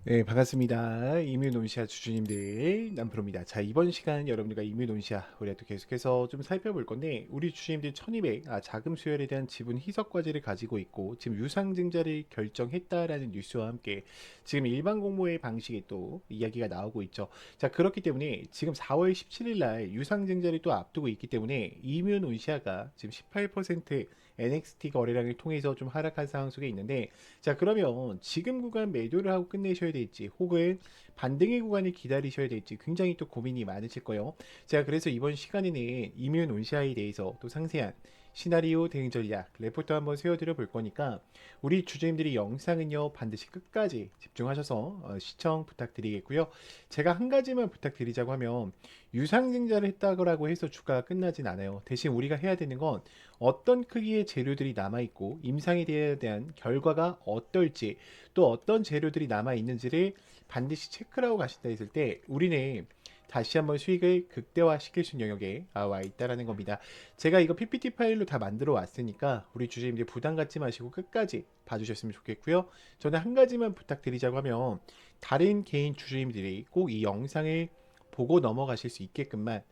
네, 반갑습니다. 이뮤논시아 주주님들 남프로입니다. 자, 이번 시간 여러분들과 이뮤논시아 우리가 또 계속해서 좀 살펴볼 건데, 우리 주주님들 1200 자금 수혈에 대한 지분 희석 과제를 가지고 있고 지금 유상증자를 결정했다라는 뉴스와 함께 지금 일반 공모의 방식이 또 이야기가 나오고 있죠. 자, 그렇기 때문에 지금 4월 17일 날 유상증자를 또 앞두고 있기 때문에 이뮤논시아가 지금 18% NXT 거래량을 통해서 좀 하락한 상황 속에 있는데, 자, 그러면 지금 구간 매도를 하고 끝내셔야 될지 혹은 반등의 구간을 기다리셔야 될지 굉장히 또 고민이 많으실 거예요. 제가 그래서 이번 시간에는 이뮨 온시아에 대해서 또 상세한 시나리오 대응 전략 레포트 한번 세워드려 볼 거니까 우리 주주님들이 영상은요 반드시 끝까지 집중하셔서 시청 부탁드리겠고요. 제가 한 가지만 부탁드리자고 하면, 유상증자를 했다고 해서 주가가 끝나진 않아요. 대신 우리가 해야 되는 건 어떤 크기의 재료들이 남아있고 임상에 대한 결과가 어떨지, 또 어떤 재료들이 남아있는지를 반드시 체크를 하고 가신다 했을 때 우리는 다시 한번 수익을 극대화시킬 수 있는 영역에 와 있다라는 겁니다. 제가 이거 PPT 파일로 다 만들어 왔으니까 우리 주주님들 부담 갖지 마시고 끝까지 봐주셨으면 좋겠고요. 저는 한 가지만 부탁드리자고 하면, 다른 개인 주주님들이 꼭 이 영상을 보고 넘어가실 수 있게끔만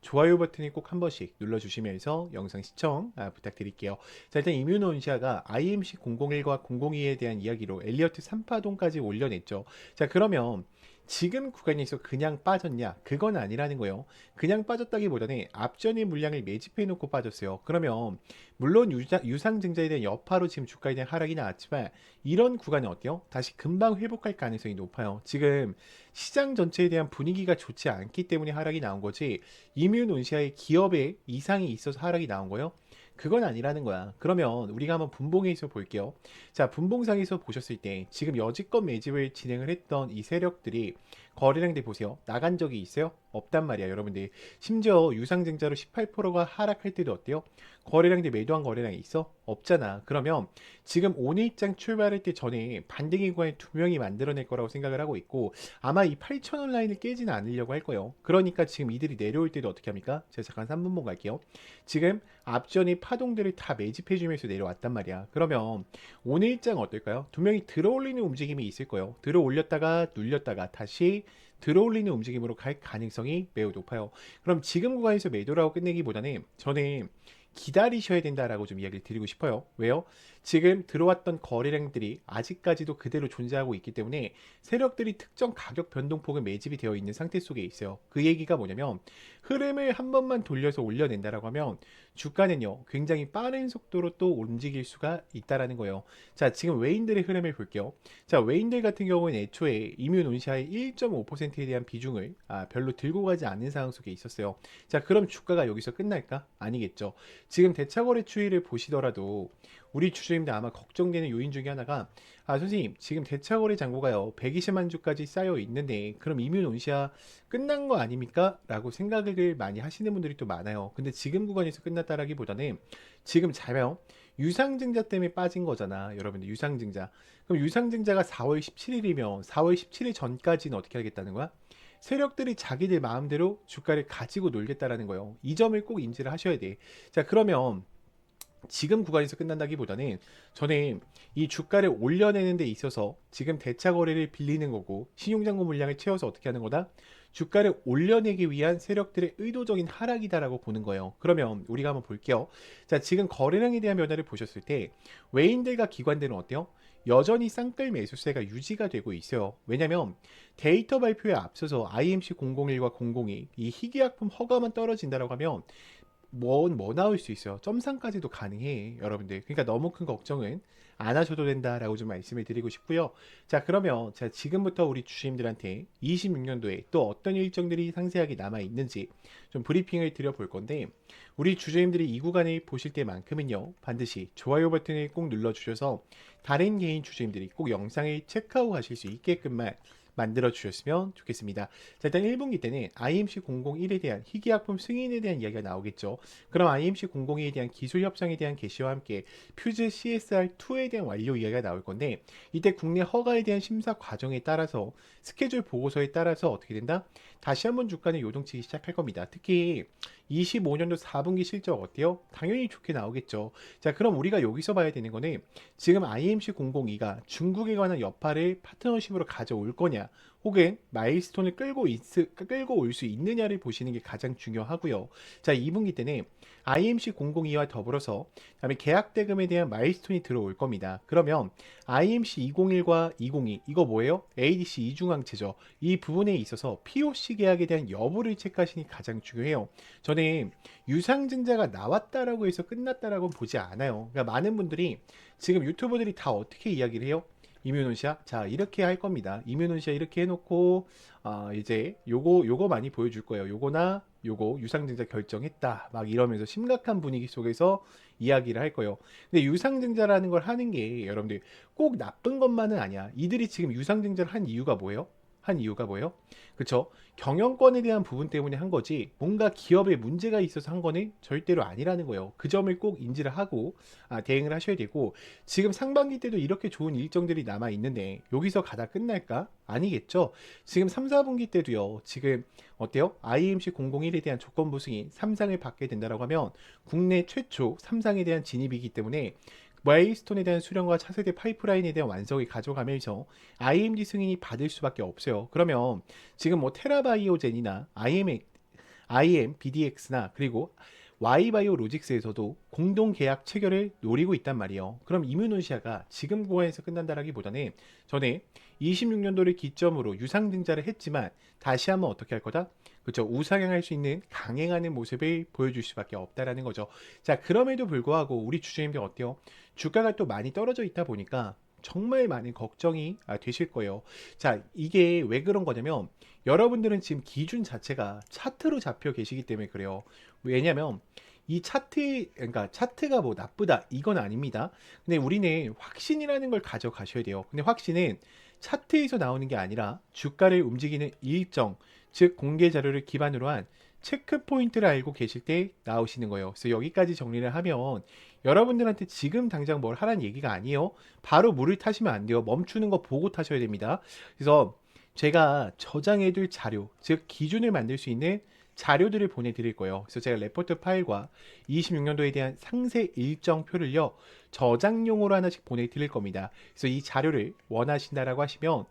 좋아요 버튼을 꼭 한 번씩 눌러주시면서 영상 시청 부탁드릴게요. 자, 일단 이뮤노온시아가 IMC 001과 002에 대한 이야기로 엘리어트 3파동까지 올려냈죠. 자, 그러면 지금 구간에서 그냥 빠졌냐? 그건 아니라는 거예요. 그냥 빠졌다기보다는 앞전의 물량을 매집해 놓고 빠졌어요. 그러면 물론 유상증자에 대한 여파로 지금 주가에 대한 하락이 나왔지만 이런 구간은 어때요? 다시 금방 회복할 가능성이 높아요. 지금 시장 전체에 대한 분위기가 좋지 않기 때문에 하락이 나온 거지, 이뮤온시아의 기업에 이상이 있어서 하락이 나온 거예요? 그건 아니라는 거야. 그러면 우리가 한번 분봉에서 볼게요. 자, 분봉상에서 보셨을 때 지금 여지껏 매집을 진행을 했던 이 세력들이 거래량들 보세요. 나간 적이 있어요? 없단 말이야, 여러분들. 심지어 유상증자로 18%가 하락할 때도 어때요? 거래량들 매도한 거래량이 있어? 없잖아. 그러면 지금 오늘장 출발할 때 전에 반등의 구간에 두 명이 만들어낼 거라고 생각을 하고 있고, 아마 이 8,000원 라인을 깨지는 않으려고 할 거예요. 그러니까 지금 이들이 내려올 때도 어떻게 합니까? 제가 잠깐 3분봉 갈게요. 지금 앞전이 파동들을 다 매집해주면서 내려왔단 말이야. 그러면 오늘 일장 어떨까요? 두 명이 들어올리는 움직임이 있을 거예요. 들어올렸다가 눌렸다가 다시 들어올리는 움직임으로 갈 가능성이 매우 높아요. 그럼 지금 구간에서 매도라고 끝내기보다는 저는 기다리셔야 된다라고 좀 이야기를 드리고 싶어요. 왜요? 지금 들어왔던 거래량들이 아직까지도 그대로 존재하고 있기 때문에 세력들이 특정 가격 변동폭은 매집이 되어 있는 상태 속에 있어요. 그 얘기가 뭐냐면, 흐름을 한 번만 돌려서 올려낸다라고 하면 주가는요 굉장히 빠른 속도로 또 움직일 수가 있다라는 거예요. 자, 지금 외인들의 흐름을 볼게요. 자, 외인들 같은 경우는 애초에 이뮤온시아의 1.5%에 대한 비중을 별로 들고 가지 않는 상황 속에 있었어요. 자, 그럼 주가가 여기서 끝날까? 아니겠죠. 지금 대차거래 추이를 보시더라도 우리 주주님들 아마 걱정되는 요인 중에 하나가, 선생님 지금 대차거래 잔고가요 120만 주까지 쌓여 있는데 그럼 이뮤온시아 끝난 거 아닙니까? 라고 생각을 많이 하시는 분들이 또 많아요. 근데 지금 구간에서 끝났다라기보다는 지금 잘 봐요. 유상증자 때문에 빠진 거잖아, 여러분들. 유상증자. 그럼 유상증자가 4월 17일이면 4월 17일 전까지는 어떻게 하겠다는 거야? 세력들이 자기들 마음대로 주가를 가지고 놀겠다라는 거예요. 이 점을 꼭 인지를 하셔야 돼. 자, 그러면 지금 구간에서 끝난다기보다는 저는 이 주가를 올려내는 데 있어서 지금 대차 거래를 빌리는 거고 신용잔고 물량을 채워서 어떻게 하는 거다? 주가를 올려내기 위한 세력들의 의도적인 하락이다라고 보는 거예요. 그러면 우리가 한번 볼게요. 자, 지금 거래량에 대한 변화를 보셨을 때 외인들과 기관들은 어때요? 여전히 쌍끌 매수세가 유지가 되고 있어요. 왜냐면 데이터 발표에 앞서서 IMC 001과 002 이 희귀약품 허가만 떨어진다라고 하면 뭐 나올 수 있어요. 점상까지도 가능해, 여러분들. 그러니까 너무 큰 걱정은 안 하셔도 된다라고 좀 말씀을 드리고 싶고요. 자, 그러면 제가 지금부터 우리 주주님들한테 26년도에 또 어떤 일정들이 상세하게 남아 있는지 좀 브리핑을 드려 볼 건데, 우리 주주님들이 이 구간을 보실 때만큼은요 반드시 좋아요 버튼을 꼭 눌러 주셔서 다른 개인 주주님들이 꼭 영상을 체크하고 가실 수 있게끔만 만들어 주셨으면 좋겠습니다. 자, 일단 1분기 때는 IMC001에 대한 희귀약품 승인에 대한 이야기가 나오겠죠. 그럼 IMC002에 대한 기술 협상에 대한 개시와 함께 퓨즈 CSR2에 대한 완료 이야기가 나올 건데, 이때 국내 허가에 대한 심사 과정에 따라서 스케줄 보고서에 따라서 어떻게 된다? 다시 한번 주가는 요동치기 시작할 겁니다. 특히 25년도 4분기 실적 어때요? 당연히 좋게 나오겠죠. 자, 그럼 우리가 여기서 봐야 되는 거는 지금 IMC002가 중국에 관한 여파를 파트너십으로 가져올 거냐, 혹은 마일스톤을 끌고 올 수 있느냐를 보시는 게 가장 중요하고요. 자, 2분기 때는 IMC002와 더불어서 그다음에 계약 대금에 대한 마일스톤이 들어올 겁니다. 그러면 IMC201과 202 이거 뭐예요? ADC 이중항체죠. 이 부분에 있어서 POC 계약에 대한 여부를 체크하시니 가장 중요해요. 저는 유상증자가 나왔다라고 해서 끝났다라고 보지 않아요. 그러니까 많은 분들이 지금 유튜버들이 다 어떻게 이야기를 해요? 이뮤논시아 자 이렇게 할 겁니다. 이뮤논시아 이렇게 해놓고 이제 요거 많이 보여줄 거예요. 요거나 요거 유상증자 결정했다 막 이러면서 심각한 분위기 속에서 이야기를 할 거예요. 근데 유상증자라는 걸 하는 게 여러분들 꼭 나쁜 것만은 아니야. 이들이 지금 유상증자를 한 이유가 뭐예요? 그쵸? 경영권에 대한 부분 때문에 한 거지 뭔가 기업에 문제가 있어서 한 거는 절대로 아니라는 거예요. 그 점을 꼭 인지를 하고 대응을 하셔야 되고, 지금 상반기 때도 이렇게 좋은 일정들이 남아 있는데 여기서 가다 끝날까? 아니겠죠. 지금 3, 4분기 때도요. 지금 어때요? IMC 001에 대한 조건부 승인 3상을 받게 된다고 하면 국내 최초 3상에 대한 진입이기 때문에 마일스톤에 대한 수령과 차세대 파이프라인에 대한 완성을 가져가면서 IMD 승인이 받을 수밖에 없어요. 그러면 지금 뭐 테라바이오젠이나 BDX나 그리고 Y바이오 로직스에서도 공동 계약 체결을 노리고 있단 말이에요. 그럼 이뮤논시아가 지금 구간에서 끝난다라기보다는 전에 26년도를 기점으로 유상증자를 했지만 다시 한번 어떻게 할 거다? 그렇죠. 우상향할 수 있는 강행하는 모습을 보여줄 수밖에 없다라는 거죠. 자, 그럼에도 불구하고 우리 주주님들 어때요? 주가가 또 많이 떨어져 있다 보니까 정말 많은 걱정이 되실 거예요. 자, 이게 왜 그런 거냐면 여러분들은 지금 기준 자체가 차트로 잡혀 계시기 때문에 그래요. 왜냐면 이 그러니까 차트가 뭐 나쁘다 이건 아닙니다. 근데 우리는 확신이라는 걸 가져가셔야 돼요. 근데 확신은 차트에서 나오는 게 아니라 주가를 움직이는 일정, 즉 공개 자료를 기반으로 한 체크 포인트를 알고 계실 때 나오시는 거예요. 그래서 여기까지 정리를 하면 여러분들한테 지금 당장 뭘 하라는 얘기가 아니에요. 바로 물을 타시면 안 돼요. 멈추는 거 보고 타셔야 됩니다. 그래서 제가 저장해둘 자료, 즉 기준을 만들 수 있는 자료들을 보내드릴 거예요. 그래서 제가 레포트 파일과 26년도에 대한 상세 일정표를요 저장용으로 하나씩 보내드릴 겁니다. 그래서 이 자료를 원하신다라고 하시면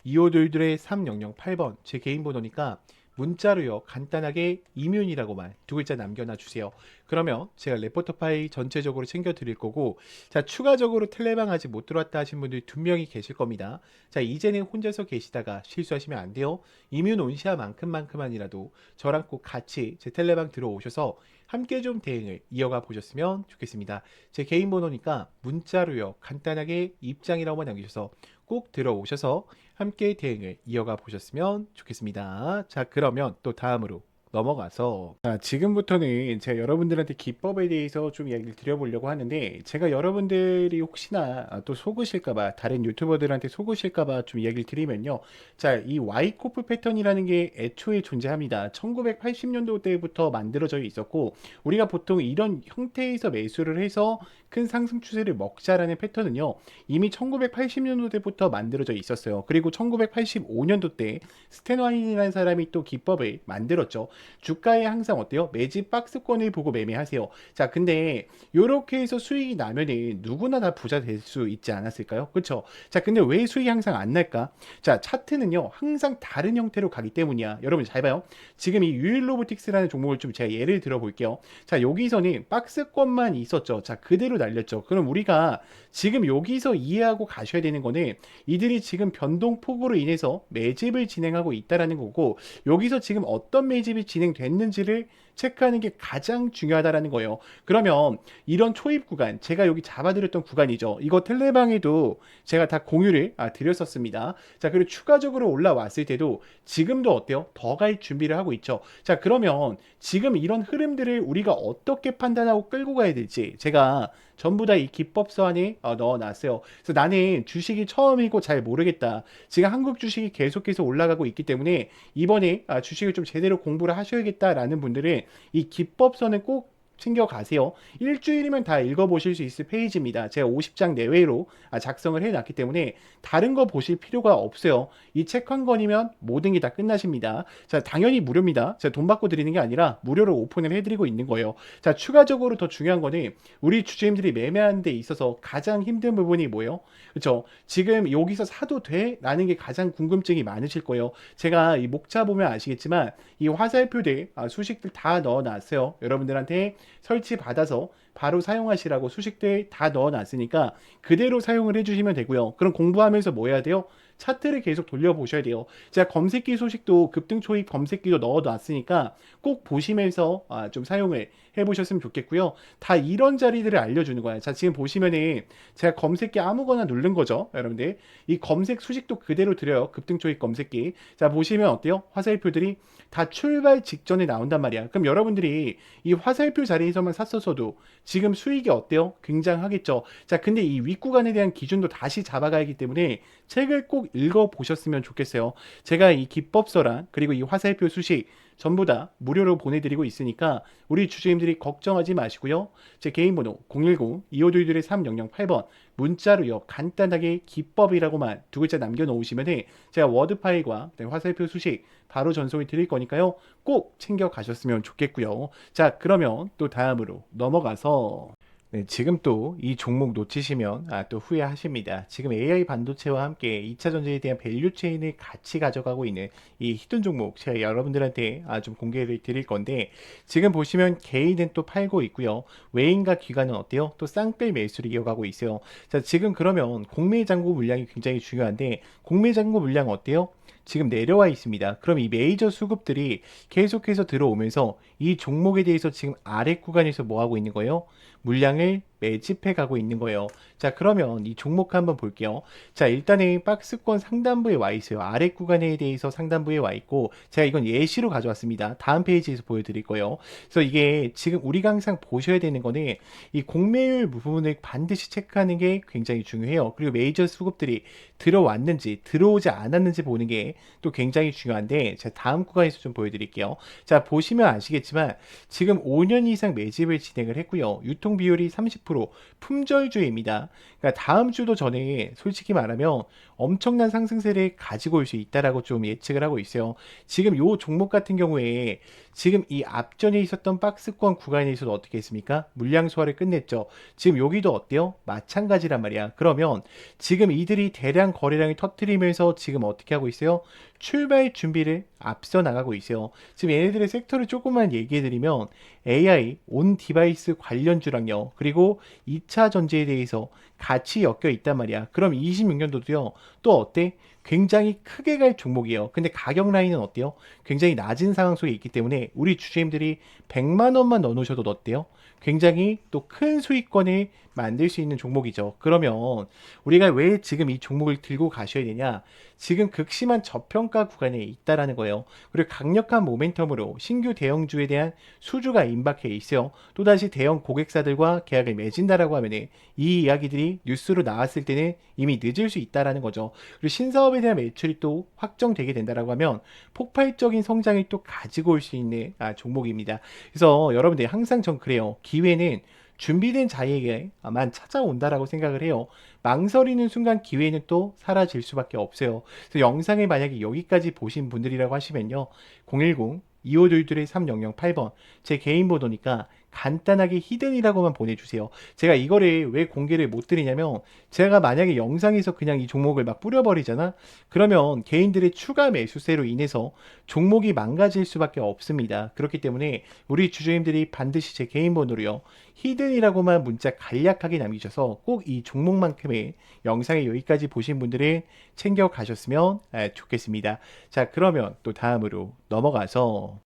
010-2522-3008번 제 개인 번호니까 문자로요 간단하게 이뮨이라고만 두 글자 남겨놔 주세요. 그러면 제가 레포터 파일 전체적으로 챙겨 드릴 거고, 자 추가적으로 텔레방 아직 못 들어왔다 하신 분들이 2명이 계실 겁니다. 자 이제는 혼자서 계시다가 실수하시면 안 돼요. 이뮨온시아만큼만이라도 저랑 꼭 같이 제 텔레방 들어오셔서 함께 좀 대응을 이어가 보셨으면 좋겠습니다. 제 개인 번호니까 문자로요 간단하게 입장이라고만 남기셔서 꼭 들어오셔서 함께 대응을 이어가 보셨으면 좋겠습니다. 자, 그러면 또 다음으로 넘어가서 지금부터는 제가 여러분들한테 기법에 대해서 좀 이야기를 드려보려고 하는데, 제가 여러분들이 혹시나 또 속으실까봐, 다른 유튜버들한테 속으실까봐 좀 이야기를 드리면요. 자, 이 와이코프 패턴이라는 게 애초에 존재합니다. 1980년도 때부터 만들어져 있었고, 우리가 보통 이런 형태에서 매수를 해서 큰 상승 추세를 먹자라는 패턴은요 이미 1980년도 때부터 만들어져 있었어요. 그리고 1985년도 때 스탠와인이라는 사람이 또 기법을 만들었죠. 주가에 항상 어때요? 매집 박스권을 보고 매매하세요. 자, 근데 이렇게 해서 수익이 나면은 누구나 다 부자 될 수 있지 않았을까요? 그렇죠? 자, 근데 왜 수익이 항상 안 날까? 자, 차트는요 항상 다른 형태로 가기 때문이야. 여러분 잘 봐요. 지금 이 유일로보틱스라는 종목을 좀 제가 예를 들어 볼게요. 자, 여기서는 박스권만 있었죠. 자, 그대로 날렸죠. 그럼 우리가 지금 여기서 이해하고 가셔야 되는 거는 이들이 지금 변동폭으로 인해서 매집을 진행하고 있다라는 거고, 여기서 지금 어떤 매집이 진행됐는지를 체크하는 게 가장 중요하다라는 거예요. 그러면 이런 초입 구간, 제가 여기 잡아드렸던 구간이죠. 이거 텔레방에도 제가 다 공유를 드렸었습니다. 자, 그리고 추가적으로 올라왔을 때도 지금도 어때요? 더 갈 준비를 하고 있죠. 자, 그러면 지금 이런 흐름들을 우리가 어떻게 판단하고 끌고 가야 될지 제가 전부 다 이 기법서 안에 넣어놨어요. 그래서 나는 주식이 처음이고 잘 모르겠다. 지금 한국 주식이 계속해서 올라가고 있기 때문에 이번에 주식을 좀 제대로 공부를 하셔야겠다라는 분들은 이 기법서는 꼭 챙겨가세요. 일주일이면 다 읽어보실 수 있을 페이지입니다. 제가 50장 내외로 작성을 해놨기 때문에 다른 거 보실 필요가 없어요. 이 책 한 권이면 모든 게 다 끝나십니다. 자, 당연히 무료입니다. 제가 돈 받고 드리는 게 아니라 무료로 오픈을 해드리고 있는 거예요. 자, 추가적으로 더 중요한 거는 우리 주주님들이 매매하는 데 있어서 가장 힘든 부분이 뭐예요? 그렇죠? 지금 여기서 사도 돼? 라는 게 가장 궁금증이 많으실 거예요. 제가 이 목차 보면 아시겠지만 이 화살표들 수식들 다 넣어놨어요. 여러분들한테 설치 받아서 바로 사용하시라고 수식들 다 넣어놨으니까 그대로 사용을 해주시면 되고요. 그럼 공부하면서 뭐 해야 돼요? 차트를 계속 돌려보셔야 돼요. 제가 검색기 소식도 급등 초입 검색기도 넣어놨으니까 꼭 보시면서 좀 사용을 해보셨으면 좋겠고요. 다 이런 자리들을 알려주는 거예요. 자, 지금 보시면은 제가 검색기 아무거나 누른 거죠. 여러분들 이 검색 수식도 그대로 드려요. 급등 초입 검색기. 자, 보시면 어때요? 화살표들이 다 출발 직전에 나온단 말이야. 그럼 여러분들이 이 화살표 자리에서만 샀었어도 지금 수익이 어때요? 굉장하겠죠. 자, 근데 이 윗구간에 대한 기준도 다시 잡아가야 하기 때문에 책을 꼭 읽어보셨으면 좋겠어요. 제가 이 기법서랑 그리고 이 화살표 수식 전부 다 무료로 보내드리고 있으니까 우리 주주님들이 걱정하지 마시고요. 제 개인 번호 010-2522-3008번 문자로요. 간단하게 기법이라고만 두 글자 남겨놓으시면 제가 워드 파일과 화살표 수식 바로 전송을 드릴 거니까요. 꼭 챙겨 가셨으면 좋겠고요. 자, 그러면 또 다음으로 넘어가서 네, 지금 또 이 종목 놓치시면 또 후회하십니다. 지금 AI 반도체와 함께 2차 전지에 대한 밸류 체인을 같이 가져가고 있는 이 히든 종목 제가 여러분들한테 좀 공개를 드릴 건데 지금 보시면 개인은 또 팔고 있고요. 외인과 기관은 어때요? 또 쌍끌 매수를 이어가고 있어요. 자, 지금 그러면 공매 잔고 물량이 굉장히 중요한데 공매 잔고 물량 어때요? 지금 내려와 있습니다. 그럼 이 메이저 수급들이 계속해서 들어오면서 이 종목에 대해서 지금 아래 구간에서 뭐 하고 있는 거예요? 물량을 매집해 가고 있는 거예요. 자, 그러면 이 종목 한번 볼게요. 자, 일단은 박스권 상단부에 와 있어요. 아래 구간에 대해서 상단부에 와 있고 제가 이건 예시로 가져왔습니다. 다음 페이지에서 보여드릴 거예요. 그래서 이게 지금 우리가 항상 보셔야 되는 거는 이 공매율 부분을 반드시 체크하는 게 굉장히 중요해요. 그리고 메이저 수급들이 들어왔는지 들어오지 않았는지 보는 게 또 굉장히 중요한데 제가 다음 구간에서 좀 보여드릴게요. 자, 보시면 아시겠지만 지금 5년 이상 매집을 진행을 했고요. 유통 비율이 30% 품절주입니다. 그러니까 다음 주도 전에 솔직히 말하면 엄청난 상승세를 가지고 올 수 있다라고 좀 예측을 하고 있어요. 지금 요 종목 같은 경우에 지금 이 앞전에 있었던 박스권 구간에서도 어떻게 했습니까? 물량 소화를 끝냈죠. 지금 여기도 어때요? 마찬가지란 말이야. 그러면 지금 이들이 대량 거래량을 터뜨리면서 지금 어떻게 하고 있어요? 출발 준비를 앞서 나가고 있어요. 지금 얘네들의 섹터를 조금만 얘기해드리면 AI, 온 디바이스 관련주랑요. 그리고 2차 전지에 대해서 같이 엮여 있단 말이야. 그럼 26년도도요. 또 어때? 굉장히 크게 갈 종목이에요. 근데 가격 라인은 어때요? 굉장히 낮은 상황 속에 있기 때문에 우리 주주님들이 100만 원만 넣어놓으셔도 어때요? 굉장히 또 큰 수익권을 만들 수 있는 종목이죠. 그러면 우리가 왜 지금 이 종목을 들고 가셔야 되냐? 지금 극심한 저평가 구간에 있다라는 거예요. 그리고 강력한 모멘텀으로 신규 대형주에 대한 수주가 임박해 있어요. 또다시 대형 고객사들과 계약을 맺은다라고 하면 이 이야기들이 뉴스로 나왔을 때는 이미 늦을 수 있다라는 거죠. 그리고 신사업에 대한 매출이 또 확정되게 된다라고 하면 폭발적인 성장을 또 가지고 올 수 있는 종목입니다. 그래서 여러분들 항상 전 그래요. 기회는 준비된 자에게만 찾아온다라고 생각을 해요. 망설이는 순간 기회는 또 사라질 수밖에 없어요. 그래서 영상을 만약에 여기까지 보신 분들이라고 하시면요. 010-2522-3008번 제 개인 번호니까 간단하게 히든이라고만 보내주세요. 제가 이거를 왜 공개를 못 드리냐면 제가 만약에 영상에서 그냥 이 종목을 막 뿌려버리잖아? 그러면 개인들의 추가 매수세로 인해서 종목이 망가질 수밖에 없습니다. 그렇기 때문에 우리 주주님들이 반드시 제 개인 번호로요. 히든이라고만 문자 간략하게 남기셔서 꼭 이 종목만큼의 영상에 여기까지 보신 분들은 챙겨 가셨으면 좋겠습니다. 자, 그러면 또 다음으로 넘어가서